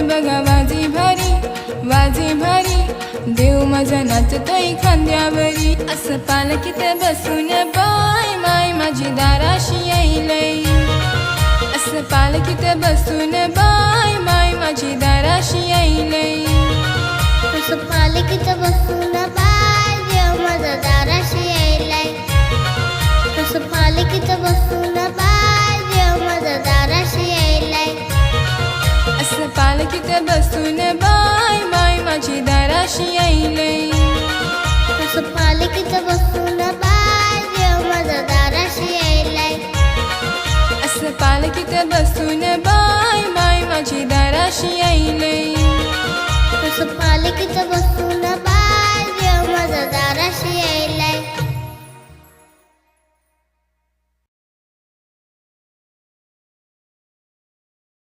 बघा वाजे भारी, वाजे भारी, देव माझा नाचतोय खांद्यावरी. असं पालखीत बसून बाय माय माझी दाराशी येईलय. असं पालखीत बसून बाय माय माझी दाराशी येईलय. असं पालखीत बसून बाय देव माझा दाराशी येईलय. असं पालखीत बसून बाय देव माझा दाराशी येईलय. असं पालखीत बसून बाय माय माझी दाराशी येईलय. असं पालखीत बसून बाय देव माझा दाराशी येईलय. असं पालखीत बसून बाय माय माझी दाराशी येईलय. असं पालखीत बसून